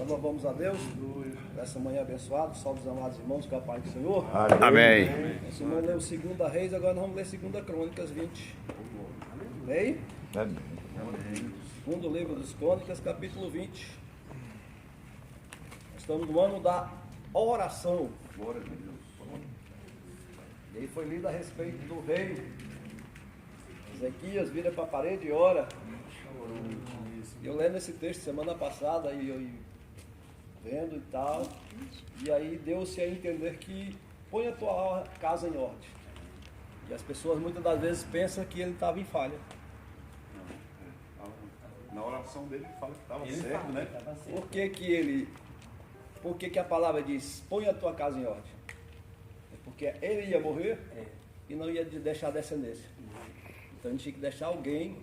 Nós louvamos a Deus por essa manhã abençoada. Salve os amados irmãos, com a paz do Senhor. Amém. Esse irmão leu 2 Reis, agora nós vamos ler 2 Crônicas 20. Amém? Segundo livro dos Crônicas, capítulo 20. Estamos no ano da oração. E aí foi lido a respeito do rei Ezequias, vira para a parede e ora. Eu lendo esse texto semana passada e eu vendo e tal, e aí deu-se a entender que põe a tua casa em ordem. E as pessoas muitas das vezes pensam que ele estava em falha. Na oração dele ele fala que estava certo, né? Por que a palavra diz, põe a tua casa em ordem? É porque ele ia morrer e não ia deixar descendência. Então a gente tinha que deixar alguém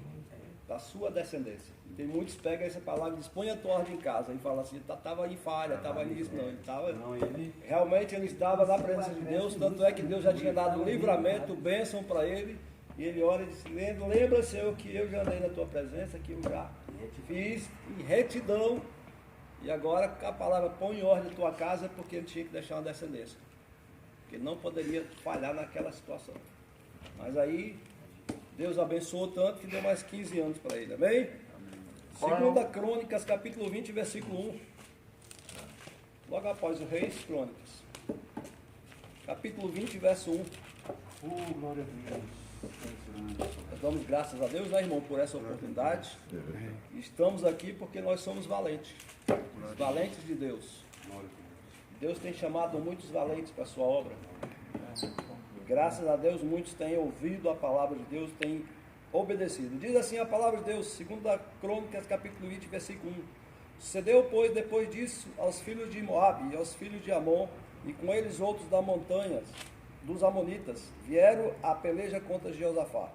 da sua descendência. Tem muitos que pegam essa palavra e dizem, põe a tua ordem em casa. E fala assim, estava em falha, estava nisso. Não, ele estava... Realmente ele estava na presença de Deus, tanto é que Deus já tinha dado livramento, bênção para ele. E ele ora e diz, lembra, Senhor, que eu já andei na tua presença, que eu já fiz em retidão. E agora a palavra põe em ordem a tua casa, é porque ele tinha que deixar uma descendência. Porque não poderia falhar naquela situação. Mas aí, Deus abençoou tanto que deu mais 15 anos para ele, amém? 2 Crônicas, capítulo 20, versículo 1. Logo após o Reis, Crônicas. Capítulo 20, verso 1. Glória a Deus. Nós damos graças a Deus, né, irmão, por essa oportunidade. Estamos aqui porque nós somos valentes. Os valentes de Deus. Deus tem chamado muitos valentes para a sua obra. Graças a Deus, muitos têm ouvido a palavra de Deus, têm obedecido. Diz assim a palavra de Deus, 2 Crônicas, capítulo 20, versículo 1. Sucedeu, pois, depois disso, aos filhos de Moabe e aos filhos de Amon, e com eles outros das montanhas, dos amonitas, vieram a peleja contra Jeosafá.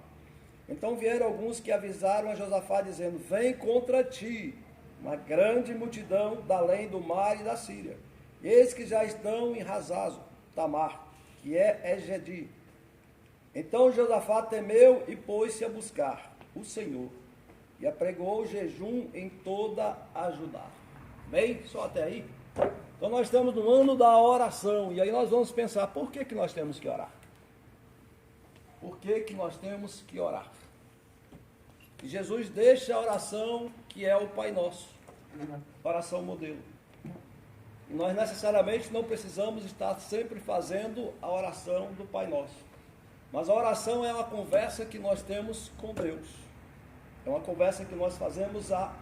Então vieram alguns que avisaram a Josafá, dizendo, vem contra ti uma grande multidão da além do mar e da Síria. Eis que já estão em Razazo, Tamar, que é Engedi. Então Josafá temeu e pôs-se a buscar o Senhor, e apregou o jejum em toda a Judá. Bem, só até aí? Então nós estamos no ano da oração, e aí nós vamos pensar, por que nós temos que orar? Por que nós temos que orar? E Jesus deixa a oração que é o Pai Nosso, oração modelo. E nós necessariamente não precisamos estar sempre fazendo a oração do Pai Nosso. Mas a oração é uma conversa que nós temos com Deus. É uma conversa que nós fazemos a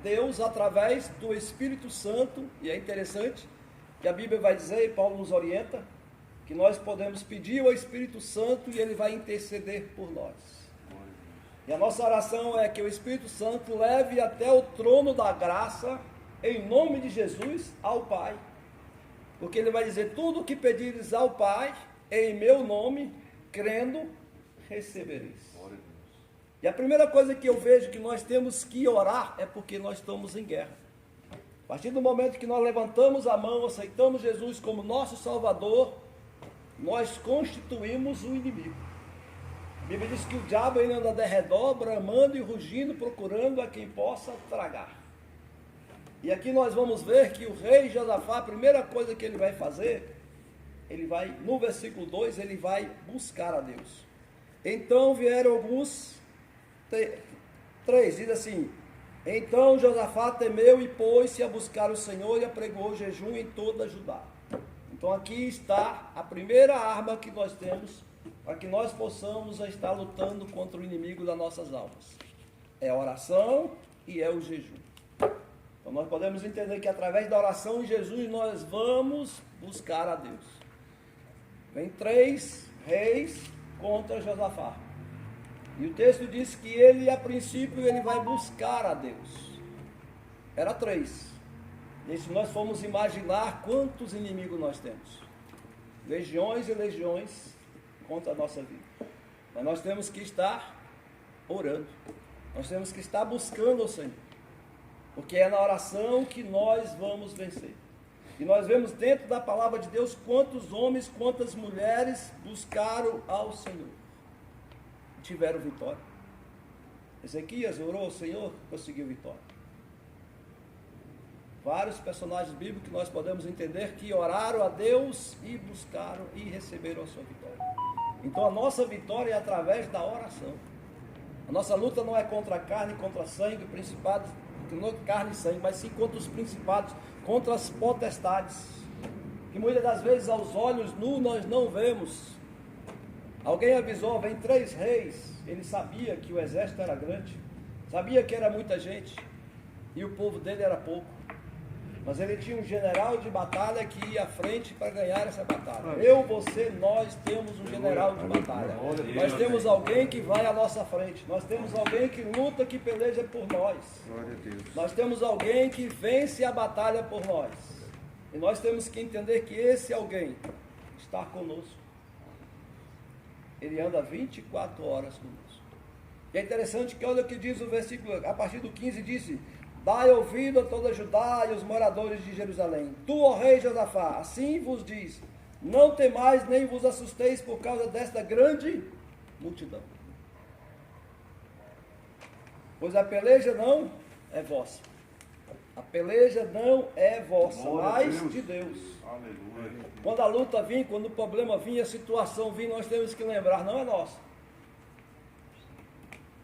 Deus através do Espírito Santo. E é interessante que a Bíblia vai dizer, e Paulo nos orienta, que nós podemos pedir ao Espírito Santo e ele vai interceder por nós. E a nossa oração é que o Espírito Santo leve até o trono da graça, em nome de Jesus, ao Pai. Porque ele vai dizer, tudo o que pedires ao Pai, em meu nome, crendo, recebereis. E a primeira coisa que eu vejo que nós temos que orar é porque nós estamos em guerra. A partir do momento que nós levantamos a mão, aceitamos Jesus como nosso Salvador, nós constituímos o inimigo. A Bíblia diz que o diabo ele anda de redor, bramando e rugindo, procurando a quem possa tragar. E aqui nós vamos ver que o rei Josafá, a primeira coisa que ele vai fazer, ele vai, no versículo 2, ele vai buscar a Deus. Então vieram alguns, 3, diz assim, então Josafá temeu e pôs-se a buscar o Senhor e apregou jejum em toda a Judá. Então aqui está a primeira arma que nós temos para que nós possamos estar lutando contra o inimigo das nossas almas. É a oração e é o jejum. Então nós podemos entender que através da oração e Jesus nós vamos buscar a Deus. Vem 3 reis contra Josafá. E o texto diz que ele, a princípio, ele vai buscar a Deus. Era 3. E se nós formos imaginar quantos inimigos nós temos, legiões e legiões contra a nossa vida. Mas nós temos que estar orando. Nós temos que estar buscando o Senhor. Porque é na oração que nós vamos vencer. E nós vemos dentro da palavra de Deus quantos homens, quantas mulheres buscaram ao Senhor. E tiveram vitória. Ezequias orou ao Senhor, conseguiu vitória. vários personagens bíblicos que nós podemos entender que oraram a Deus e buscaram e receberam a sua vitória. Então a nossa vitória é através da oração. A nossa luta não é contra a carne, contra sangue, principados, não carne e sangue, mas sim contra os principados, contra as potestades, que muitas das vezes aos olhos nus nós não vemos. Alguém avisou, vem 3 reis, ele sabia que o exército era grande, sabia que era muita gente, e o povo dele era pouco. Mas ele tinha um general de batalha que ia à frente para ganhar essa batalha. Eu, você, nós temos um general de batalha. Nós temos alguém que vai à nossa frente. Nós temos alguém que luta, que peleja por nós. Nós temos alguém que vence a batalha por nós. E nós temos que entender que esse alguém está conosco. Ele anda 24 horas conosco. E é interessante que olha o que diz o versículo, a partir do 15 disse: dai ouvido a toda Judá e os moradores de Jerusalém. Tu, ó rei Josafá, assim vos diz: não temais nem vos assusteis por causa desta grande multidão. Pois a peleja não é vossa. A peleja não é vossa, mas de Deus. Aleluia. Quando a luta vir, quando o problema vir, a situação vir, nós temos que lembrar, não é nossa.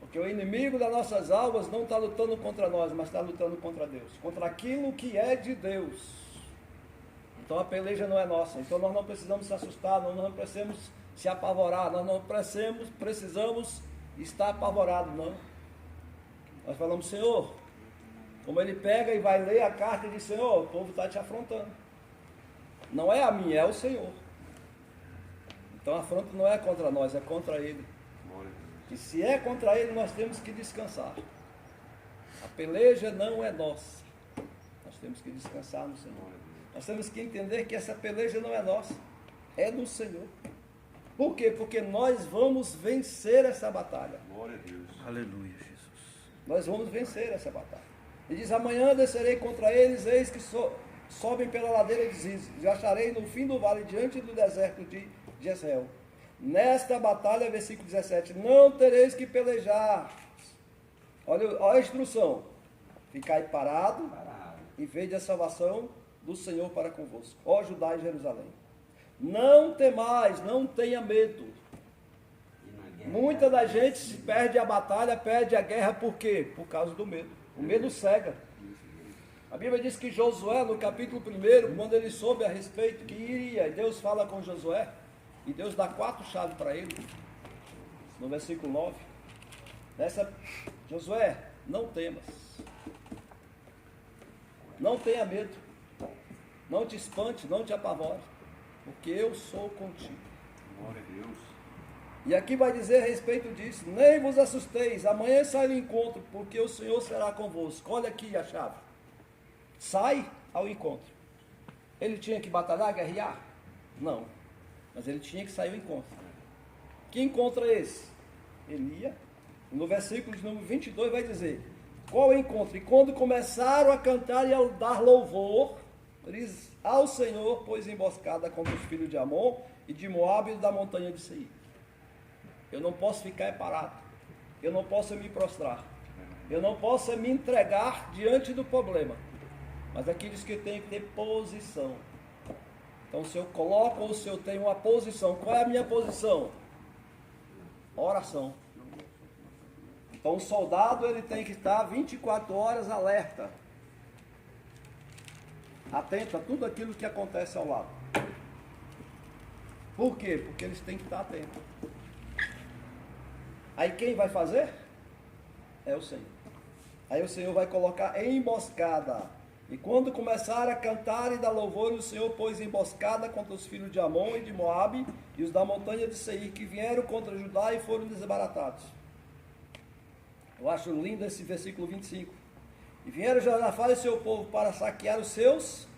Porque o inimigo das nossas almas não está lutando contra nós, mas está lutando contra Deus. Contra aquilo que é de Deus. Então a peleja não é nossa. Então nós não precisamos se assustar, nós não precisamos se apavorar, nós não precisamos estar apavorados, não. Nós falamos: Senhor, como ele pega e vai ler a carta e diz: Senhor, o povo está te afrontando. Não é a minha, é o Senhor. Então a afronta não é contra nós, é contra ele. E se é contra ele, nós temos que descansar. A peleja não é nossa. Nós temos que descansar no Senhor. Nós temos que entender que essa peleja não é nossa, é do Senhor. Por quê? Porque nós vamos vencer essa batalha. Glória a Deus. Aleluia, Jesus. Nós vamos vencer essa batalha. Ele diz: amanhã descerei contra eles, eis que sobem pela ladeira de Ziz, e acharei no fim do vale, diante do deserto de Jezreel. Nesta batalha, versículo 17, não tereis que pelejar. Olha a instrução: ficai parado e vede a salvação do Senhor para convosco, ó Judá e Jerusalém. Não temais, não tenha medo. Muita da gente se perde a batalha, perde a guerra, por quê? Por causa do medo. O medo cega. A Bíblia diz que Josué, no capítulo 1, quando ele soube a respeito que iria, e Deus fala com Josué, e Deus dá 4 chaves para ele, no versículo 9. Josué, não temas. Não tenha medo. Não te espante, não te apavore, porque eu sou contigo. Glória a Deus. E aqui vai dizer a respeito disso: nem vos assusteis, amanhã sai no encontro, porque o Senhor será convosco. Olha aqui a chave. Sai ao encontro. Ele tinha que batalhar, guerrear? Não. Mas ele tinha que sair ao encontro. Que encontro é esse? Ele ia. No versículo de número 22 vai dizer: qual é o encontro? E quando começaram a cantar e a dar louvor ao Senhor, pôs emboscada contra os filhos de Amon e de Moabe e da montanha de Seir. Eu não posso ficar parado. Eu não posso me prostrar. Eu não posso me entregar diante do problema. Mas aqui diz que eu tenho que ter posição. Então se eu coloco ou se eu tenho uma posição, qual é a minha posição? Oração. Então o soldado ele tem que estar 24 horas alerta. Atento a tudo aquilo que acontece ao lado. Por quê? Porque eles têm que estar atentos. Aí quem vai fazer? É o Senhor. Aí o Senhor vai colocar emboscada. E quando começar a cantar e dar louvor, o Senhor pôs emboscada contra os filhos de Amon e de Moabe e os da montanha de Seir, que vieram contra Judá e foram desbaratados. Eu acho lindo esse versículo 25. E vieram Josafá e seu povo para saquear os seus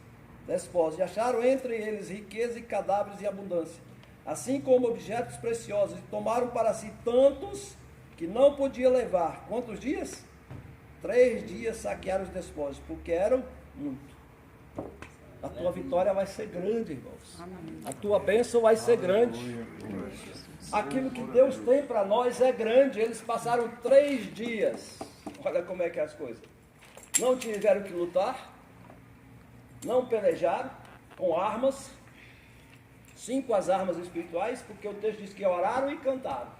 despojos, e acharam entre eles riqueza e cadáveres e abundância, assim como objetos preciosos, e tomaram para si tantos que não podia levar. Quantos dias? 3 dias saquearam os despojos, porque eram muito. A tua vitória vai ser grande, irmãos. A tua bênção vai ser grande. Aquilo que Deus tem para nós é grande. Eles passaram 3 dias. Olha como é que é as coisas. Não tiveram que lutar, não pelejar com armas, sim com as armas espirituais, porque o texto diz que oraram e cantaram.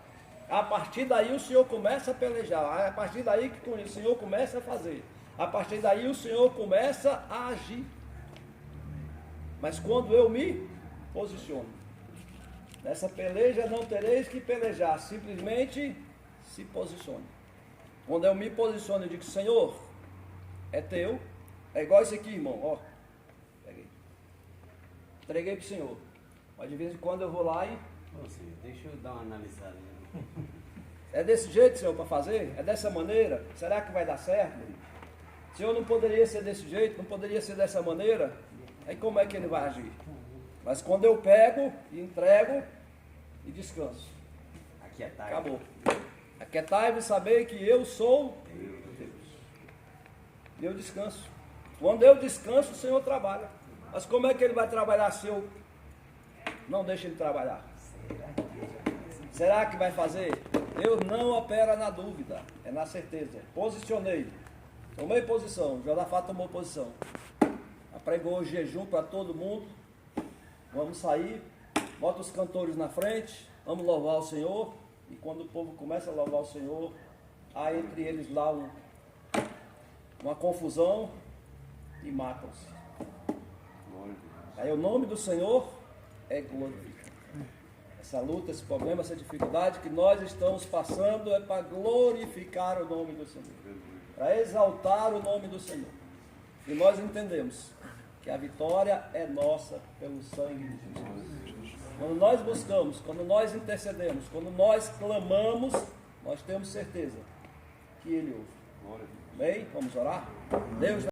A partir daí o Senhor começa a pelejar, a partir daí que o Senhor começa a fazer, a partir daí o Senhor começa a agir. Mas quando eu me posiciono, nessa peleja não tereis que pelejar, simplesmente se posicione. Quando eu me posiciono e digo, Senhor, é teu, é igual esse aqui, irmão, ó, peguei, entreguei para o Senhor, mas de vez em quando eu vou lá e... Ô, Senhor, deixa eu dar uma analisada. É desse jeito, Senhor, para fazer? É dessa maneira? Será que vai dar certo? Senhor, não poderia ser desse jeito, não poderia ser dessa maneira? Aí como é que ele vai agir? Mas quando eu pego e entrego e descanso. Aquietai. Acabou. Aquietai-vos e saber que eu sou Deus. E eu descanso. Quando eu descanso, o Senhor trabalha. Mas como é que ele vai trabalhar se eu não deixo ele trabalhar? Será que vai fazer? Deus não opera na dúvida, é na certeza. Posicionei. Tomei posição. Josafá tomou posição. Pregou o jejum para todo mundo. Vamos sair. Bota os cantores na frente. Vamos louvar o Senhor. E quando o povo começa a louvar o Senhor, há entre eles lá uma confusão e matam-se. Aí o nome do Senhor é glorificado. Essa luta, esse problema, essa dificuldade que nós estamos passando é para glorificar o nome do Senhor, para exaltar o nome do Senhor. E nós entendemos que a vitória é nossa pelo sangue de Jesus. Quando nós buscamos, quando nós intercedemos, quando nós clamamos, nós temos certeza que Ele ouve. Amém? Vamos orar? Deus